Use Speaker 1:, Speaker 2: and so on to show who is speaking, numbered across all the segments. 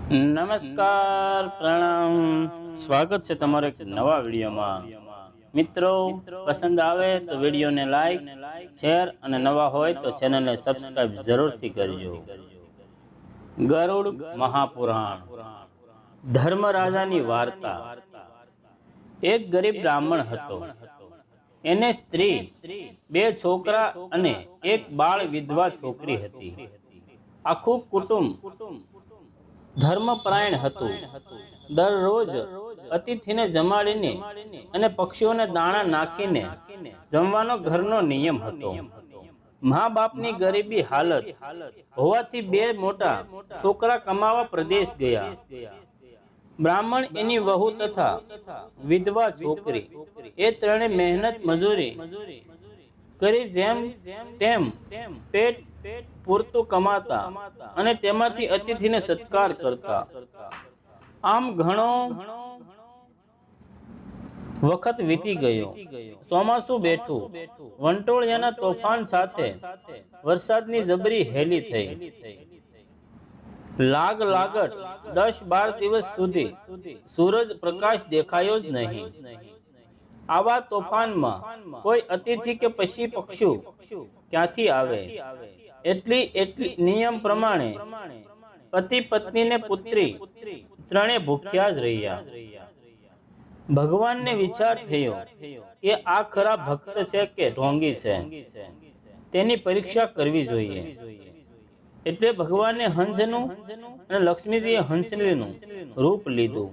Speaker 1: નમસ્કાર, પ્રણામ, સ્વાગત છે તમારો એક નવા વિડીયોમાં। મિત્રો, પસંદ આવે તો વિડીયોને લાઈક, શેર અને નવા હોય તો ચેનલને સબસ્ક્રાઇબ જરૂરથી કરજો। ગરુડ મહાપુરાણ, ધર્મરાજાની વાર્તા। એક ગરીબ બ્રાહ્મણ હતો। એને સ્ત્રી, બે છોકરા અને એક બાળ વિધવા છોકરી હતી। આખું કુટુંબ ધર્મપરાયણ હતું। દરરોજ અતિથિને જમાડીને અને પક્ષીઓને દાણા નાખીને જમવાનો ઘરનો નિયમ હતો। મા બાપની ગરીબી હાલત હોવાથી બે મોટા છોકરા કમાવા પ્રદેશ ગયા। બ્રાહ્મણ, એની વહુ તથા વિધવા છોકરી એ ત્રણે મહેનત મજૂરી કરી જેમ તેમ પેટ પૂરતું કમાતા અને તેમાંથી અતિથિને સત્કાર કરતા। આમ ઘણો વખત વીતી ગયો। ચોમાસું બેઠું। વંટોળિયાના તોફાન સાથે વરસાદની જબરી હેલી થઈ। લાગત 10-12 દિવસ સુધી સૂરજ પ્રકાશ દેખાયો જ નહીં। આવા તોફાનમાં કોઈ અતિથિ કે પશુ પક્ષી ક્યાંથી આવે? એટલી નિયમ પ્રમાણે પતિ પત્ની ને પુત્રી ત્રણે ભૂખ્યા જ રહ્યા। ભગવાનને વિચાર થયો કે આ ખરા ભક્ત છે કે ઢોંગી છે, તેની પરીક્ષા કરવી જોઈએ। એટલે ભગવાને હંસનું અને લક્ષ્મીજીએ હંસલીનું રૂપ લીધું।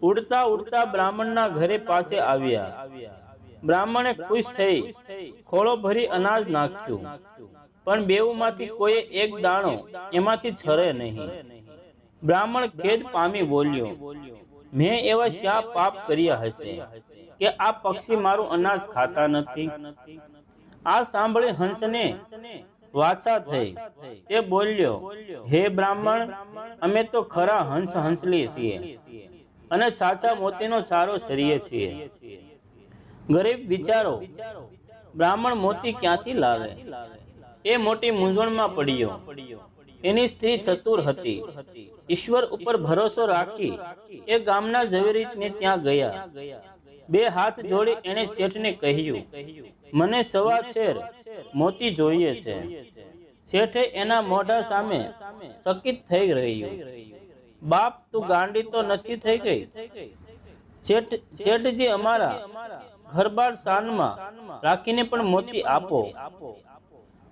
Speaker 1: ઉડતા ઉડતા બ્રાહ્મણના ઘરે પાસે આવ્યા। બ્રાહ્મણે ખુશ થઈ ખોળો ભરી અનાજ નાખ્યું, પણ બેઉમાંથી કોઈ એક દાણો એમાંથી છરે નહીં। બ્રાહ્મણ ખેદ પામી બોલ્યો, મેં એવા શા પાપ કર્યા હશે કે આ પક્ષી મારું અનાજ ખાતા નથી? આ સાંભળી હંસને વાછા થઈ। તે બોલ્યો, હે બ્રાહ્મણ, અમે તો ખરા હંસ હંસલી છીએ અને સાચા મોતીનો ચારો ચરીએ છીએ। ગરીબ વિચારો, બ્રાહ્મણ મોતી ક્યાંથી લાવે? એ મોટી મૂંઝવણમાં પડ્યો। એની સ્ત્રી ચતુર હતી। ઈશ્વર ઉપર ભરોસો રાખી એ ગામના ઝવેરીને ત્યાં ગયા। બે હાથ જોડી એણે શેઠને કહ્યું, મને સવા શેર મોતી જોઈએ છે। શેઠે એના મોઢા સામે ચકિત થઈ રહ્યું, બાપ, તું ગાંડી તો નથી થઈ ગઈ? શેઠજી, અમારા ઘરબાર શાનમાં રાખીને પણ મોતી આપો।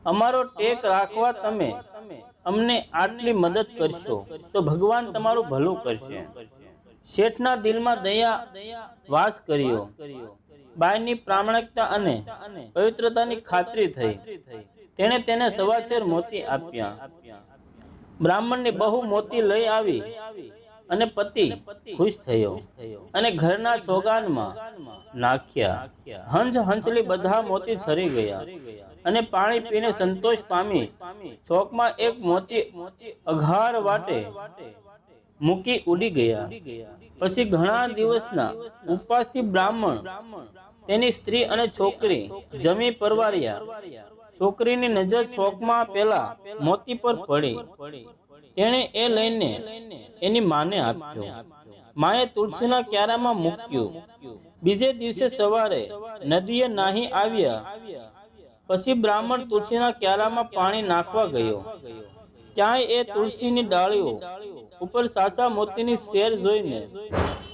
Speaker 1: અમારો ટેક રાખવા તમે અમને આટલી મદદ કરશો તો ભગવાન તમારું ભલું કરશે। શેઠના દિલમાં દયા વાસ કર્યો। બાઈની પ્રામાણિકતા અને પવિત્રતાની ખાતરી થઈ। તેણે તેને સવા શેર મોતી આપ્યા। બ્રાહ્મણની બહુ મોતી લઈ આવી અને પતિ ખુશ થયો અને ઘરના ચોગાનમાં નાખ્યા। હંસ હંસલી બધા મોતી છરી ગયા અને પાણી પીને સંતોષ પામી ચોકમાં એક મોતી અઘાર વાટે મૂકી ઉડી ગયા। પછી ઘણા દિવસના ઉપવાસથી બ્રાહ્મણ, તેની સ્ત્રી અને છોકરી જમી પરવાર્યા। છોકરીની નજર ચોકમાં પેલા મોતી પર પડી। તેણે એ લઈને એની માને આપ્યો। માએ તુલસીના ક્યારામાં મૂક્યું। બીજે દિવસે સવારે નદીએ નાહી આવ્યા પછી બ્રાહ્મણ તુલસીના ક્યારામાં પાણી નાખવા ગયો। ત્યાં એ તુલસીની ડાળીઓ ઉપર સાચા મોતીની શેર જોઈને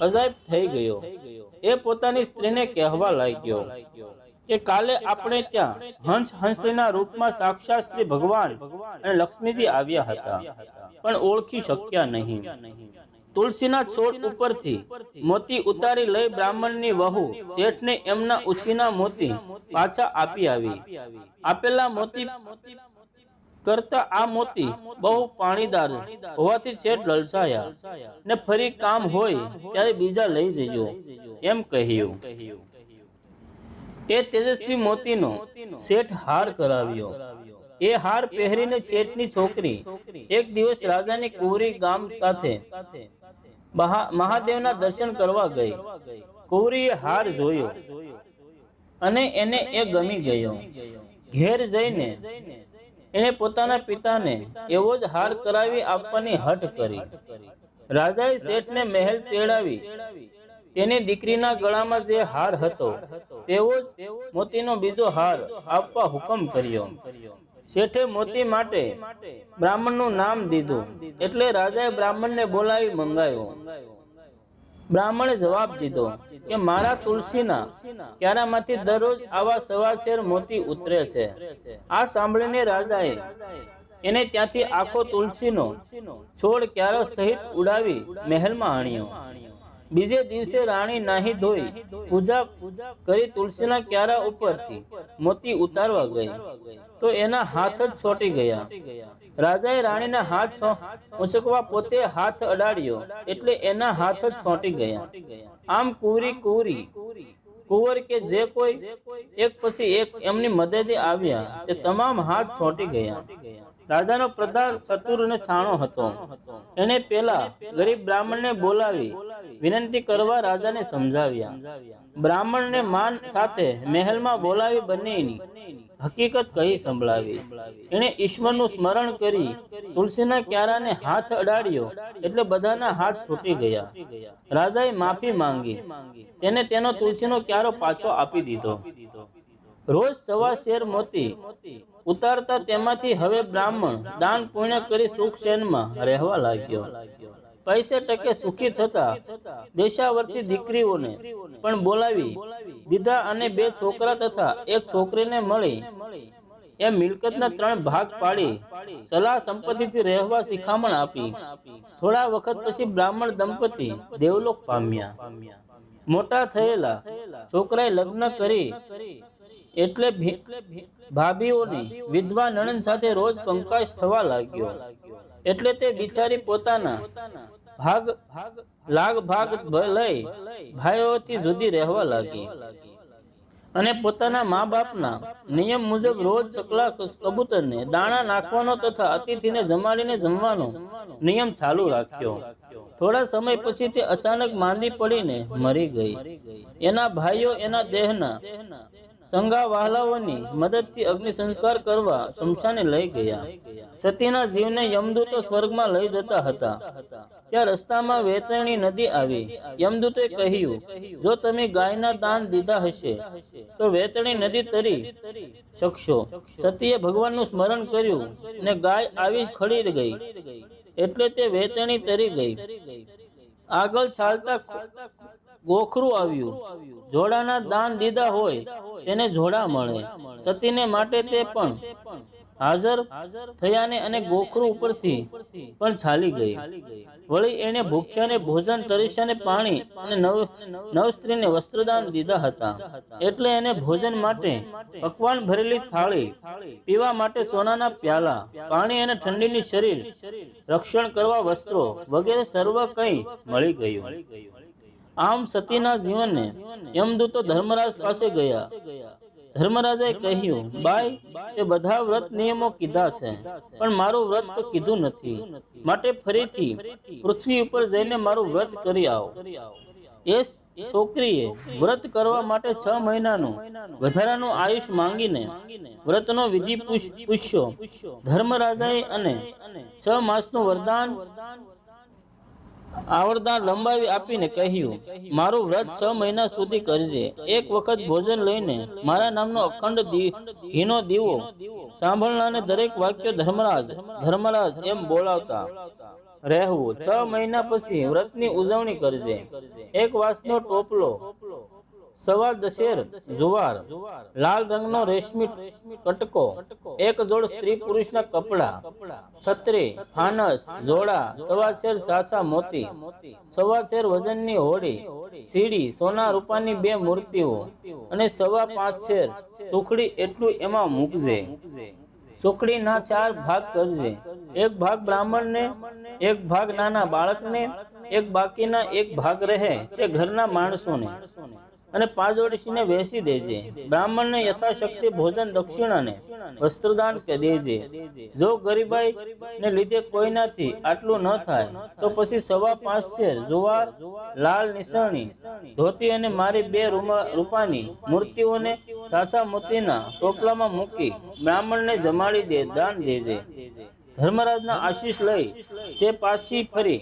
Speaker 1: અજાયબ થઈ ગયો। એ પોતાની સ્ત્રીને કહેવા લાગ્યો કે કાલે આપણે ત્યાં હંસ હંસલીના રૂપમાં સાક્ષાત શ્રી ભગવાન અને લક્ષ્મીજી આવ્યા હતા, પણ ઓળખી શક્યા નહીં। તુલસીના છોડ ઉપરથી મોતી ઉતારી લઈ બ્રાહ્મણની વહુ શેઠને એમના ઉછીના મોતી પાછા આપી આવી। આપેલા મોતી કરતા આ મોતી બહુ પાણીદાર હોવાથી શેઠ લલચાયા ને ફરી કામ હોય ત્યારે બીજા લઈ જજો એમ કહ્યું। એ તેજસ્વી મોતીનો શેઠ હાર કરાવ્યો। એ હાર પહેરીને શેઠની છોકરી એક દિવસ રાજાની કુંવરી ગામ સાથે મહાદેવના દર્શન કરવા ગઈ। કુંવરીએ હાર જોયો અને એને એ ગમી ગયો। ઘેર જઈને એને પોતાના પિતાને એવો જ હાર કરાવી આપવાની હઠ કરી. રાજાએ શેઠને મહેલ તેડાવી તેની દીકરીના ગળામાં જે હાર હતો તેવો જ મોતીનો બીજો હાર આપવા હુકમ કર્યો. શેઠે મોતી માટે બ્રાહ્મણનું નામ દીધું, એટલે રાજાએ બ્રાહ્મણને બોલાવી મંગાવ્યો. બ્રાહ્મણે જવાબ દીધો કે મારા તુલસીના ક્યારામાંથી દરરોજ આવા 1.25 શેર મોતી ઉતરે છે. આ સાંભળીને રાજાએ એને ત્યાંથી આખો તુલસીનો છોડ ક્યારો સહિત ઉડાવી મહેલમાં આણ્યો. બીજે દિવસે રાણી નાહી ધોઈ પૂજા કરી તુલસીના ક્યારા ઉપરથી મોતી ઉતારવા ગઈ તો એના હાથ જ છોટી ગયા. રાજાએ રાણીના હાથ ઉંચકવા પોતે હાથ અડાડ્યો એટલે એના હાથ જ છોટી ગયા. આમ કુંવર કે જે કોઈ એક પછી એક એમની મદદે આવ્યા તે તમામ હાથ છોટી ગયા. રાજાનો પ્રધાન ચતુર અને છાણો હતો. એને પેલા ગરીબ બ્રાહ્મણને બોલાવી વિનંતી કરવા રાજાને સમજાવ્યા. બ્રાહ્મણને માન સાથે મહેલમાં બોલાવી બંનેની હકીકત કહી સંભળાવી. એને ઈશ્વરનું સ્મરણ કરી તુલસીના ક્યારાને હાથ અડાડ્યો એટલે બધાના હાથ છૂટી ગયા. રાજાએ માફી માંગી તેને તેનો તુલસીનો ક્યારો પાછો આપી દીધો. રોજ 1.25 શેર મોતી ઉતારતા તેમાંથી હવે બ્રાહ્મણ દાન પુણ્ય કરી સુખ શેનમાં રહેવા લાગ્યો. પૈસે ટકે સુખી થતા દેશાવર્તી દીકરીઓને પણ બોલાવી દીધા અને 2 છોકરા તથા 1 છોકરીને મળી એ મિલકતના 3 ભાગ પાડી સલાહ સંપત્તિથી રહેવા શિખામણ આપી. થોડા વખત પછી બ્રાહ્મણ દંપતી દેવલોક પામ્યા. મોટા થયેલા છોકરાએ લગ્ન કરી એટલે ભાભીઓની વિધવા નણંદ સાથે રોજ કંકાસ થવા લાગ્યો. એટલે તે બિચારી પોતાના ભાગ લઈ ભાઈઓથી જુદી રહેવા લાગી અને પોતાના મા બાપના નિયમ મુજબ રોજ ચકલા કબૂતરને દાણા નાખવાનો તથા અતિથિને જમાડીને જમવાનો નિયમ ચાલુ રાખ્યો. થોડા સમય પછી તે અચાનક માંદી પડીને મરી ગઈ. એના ભાઈઓ એના દેહના સંગા વહાલાઓની મદદથી અગ્નિ સંસ્કાર કરવા શમશાને લઈ ગયા. સતીના જીવને યમદૂતો સ્વર્ગમાં લઈ જતા હતા. ત્યાં રસ્તામાં વેતરણી નદી આવી. યમદૂતોએ કહ્યું, જો તમે ગાયના દાન દીધા હશે તો વેતરણી નદી તરી શકશો. સતીએ ભગવાનનું સ્મરણ કર્યું અને ગાય આવી ખડી ગઈ એટલે તે વેતરણી તરી ગઈ. આગળ ચાલતા ગોખરું આવ્યું. જોડાના દાન દીધા હોય તેને જોડા મળે. સતીને માટે તે પણ હાજર થયાને અને ગોખરું ઉપરથી પણ ચાલી ગઈ. વળી એને ભૂખ્યાને ભોજન, તરસ્યાને પાણી અને નવ સ્ત્રીને વસ્ત્રદાન દીધા હતા. એટલે એને ભોજન માટે પકવાન ભરેલી થાળી, પીવા માટે સોનાના પ્યાલા, પાણી અને ઠંડીની શરીર રક્ષણ કરવા વસ્ત્રો વગેરે સર્વ કંઈ મળી ગયું. આમ સતીના જીવનને યમદૂતો ધર્મરાજ પાસે ગયા. ધર્મરાજાએ કહ્યું, બાઈ, તે બધા વ્રત નિયમો કીધા છે પણ મારું વ્રત તો કીધું નથી. માટે ફરીથી પૃથ્વી ઉપર જઈને મારું વ્રત કરી આવો. એ છોકરીએ વ્રત કરવા માટે 6 મહિનાનું વધારાનું આયુષ માંગીને વ્રતનો વિધિ પૂછ્યો. ધર્મરાજાએ અને 6 માસનું આવરદાન લંબાવી આપીને કહ્યું, મારું વ્રત 6 મહિના સુધી કરજે. એક વખત ભોજન લઈને મારા નામનો અખંડ ઘીનો દીવો સાંભળનારને દરેક વાક્ય ધર્મરાજ એમ બોલાવતા રહેવું. 6 મહિના પછી વ્રતની ઉજવણી કરજે. 1 વાંસનો ટોપલો, 1.25 શેર જુવાર, લાલ રંગનો રેશમી કટકો, 1 જોડ સ્ત્રી પુરુષના કપડા, છત્રી, ફાનસ, જોડા, 1.25 શેર સાચા મોતી, 1.25 શેર વજનની હોડી, સીડી, સોના રૂપાની 2 મૂર્તિઓ અને 5.25 શેર સુખડી એટલું એમાં મૂકજે. સુખડીના 4 ભાગ કરજે. 1 ભાગ બ્રાહ્મણને, 1 ભાગ નાના બાળકને, 1 બાકીના 1 ભાગ રહે તે ઘરના માણસોને. અને 5 ડોશીને વેચી દેજે. બ્રાહ્મણને યથાશક્તિ ભોજન દક્ષિણાને વસ્ત્રદાન કે દેજે. જો ગરીબાઈ ને લીધે કોઈનાથી આટલું ન થાય તો પછી 5.25 શેર જુવાર, લાલ નિસરણી ધોતી અને મારી 2 રૂપાની મૂર્તિઓને સાચા મોતીના ટોપલામાં મૂકી બ્રાહ્મણને જમાડી દે, દાન દેજે. ધર્મરાજના આશીષ લઈ તે પાછી ફરી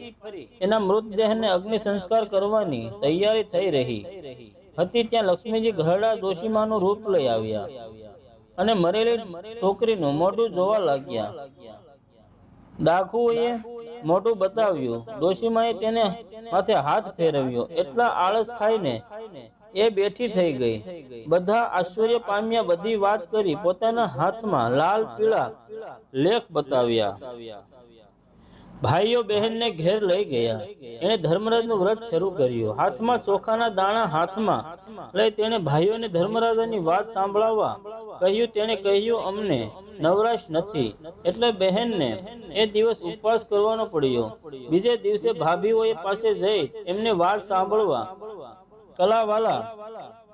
Speaker 1: એના મૃતદેહને અગ્નિ સંસ્કાર કરવાની તૈયારી થઈ રહી હતી. ત્યાં લક્ષ્મીજી ઘરડા ડોશીમાનું રૂપ લઈ આવ્યા અને મરેલી છોકરીનું મોઢું જોવા લાગ્યા. ડાકુએ મોઢું બતાવ્યું. ડોશીમાએ તેને માથે હાથ ફેરવ્યો. એટલા આળસ ખાઈને એ બેઠી થઈ ગઈ. બધા આશ્ચર્ય પામ્યા. બધી વાત કરી. પોતાના હાથમાં લાલ પીળા લેખ બતાવ્યા. ભાઈઓ બહેનને ઘેર લઈ ગયા. એને ધર્મરાજનું વ્રત શરૂ કર્યું. હાથમાં ચોખાના દાણા હાથમાં લઈ તેણે ભાઈઓને ધર્મરાજાની વાત સાંભળવા કહ્યું. તેણે કહ્યું, અમને નવરાશ નથી, એટલે બહેનને એ દિવસ ઉપવાસ કરવાનો પડ્યો. બીજે દિવસે ભાભીઓએ પાસે જઈ એમને વાત સાંભળવા કલાવાલા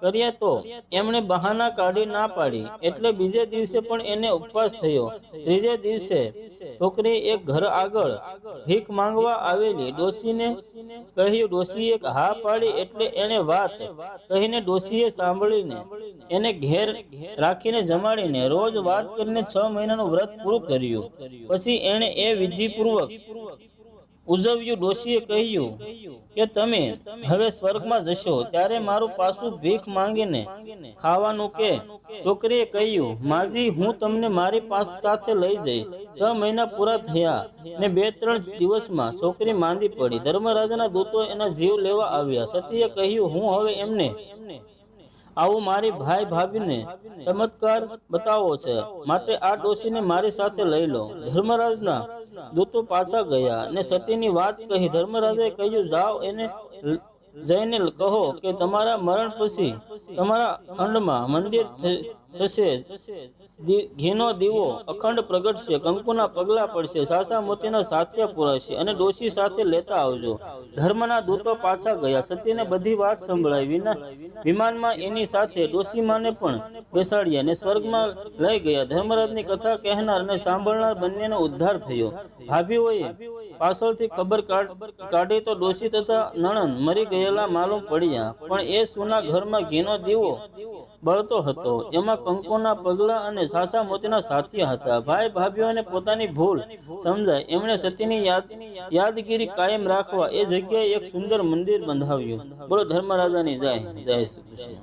Speaker 1: કર્યા તો એમણે બહાના કાઢી ના પાડી, એટલે બીજે દિવસે પણ એને ઉપવાસ થયો. ત્રીજે દિવસે છોકરી એક ઘર આગળ ભીખ માંગવા આવેલી ડોશીને કહ્યું. ડોશીએ હા પાડી, એટલે એને વાત કહીને ડોશીએ સાંભળીને એને ઘેર રાખીને જમાડીને રોજ વાત કરીને 6 મહિનાનું વ્રત પૂરું કર્યું. પછી એણે એ વિધિપૂર્વક ઉજવ્યું. ડોશીએ કહ્યું કે તમે હવે સ્વર્ગમાં જશો ત્યારે મારું પાછું ભીખ માંગીને ખાવાનું કે. છોકરીએ કહ્યું, માજી હું તમને મારી સાથે લઈ જઈશ. 6 મહિના પૂરા થયા ને 2-3 દિવસમાં છોકરી માંદી પડી. ધર્મરાજાના દૂતો એના જીવ લેવા આવ્યા. સતીએ કહ્યું, હું હવે એમને આવું મારી ભાઈ ભાભીને ચમત્કાર બતાવો છે, માટે આ ડોશીને મારી સાથે લઈ લો. ધર્મરાજના દૂતો પાછા ગયા અને સતીની વાત કહી. ધર્મરાજાએ કહ્યું, જાઓ એને જઈને કહો કે તમારા મરણ પછી તમારા ખંડમાં મંદિર થશે, ઘીનો દીવો અખંડ પ્રગટશે, કંકુના પગલા પડશે, સાસા મોતીના સાથિયા પૂરાશે અને ડોશી સાથે લેતા આવજો. ધર્મના દૂતો પાછા ગયા. સતીને બધી વાત સંભળાવી. વિમાનમાં એની સાથે ડોશીમાને પણ બેસાડ્યા અને સ્વર્ગમાં લઈ ગયા. ધર્મરાજની કથા કહેનાર અને સાંભળનાર બંનેનો ઉદ્ધાર થયો. ભાભીઓએ પાછળથી ખબર કાઢી તો ડોશી તથા નણંદ મરી ગયેલા માલુમ પડ્યા. પણ એ સુના ઘરમાં ઘીનો દીવો બળતો હતો. એમાં કંકુના પગલા અને સાચા મોતીના સાથિયા હતા. ભાઈ ભાભીઓને પોતાની ભૂલ સમજાય એમણે સતીની યાદગીરી કાયમ રાખવા એ જગ્યાએ એક સુંદર મંદિર બંધાવ્યું. બોલો ધર્મરાજાની જય. જય શ્રી કૃષ્ણ.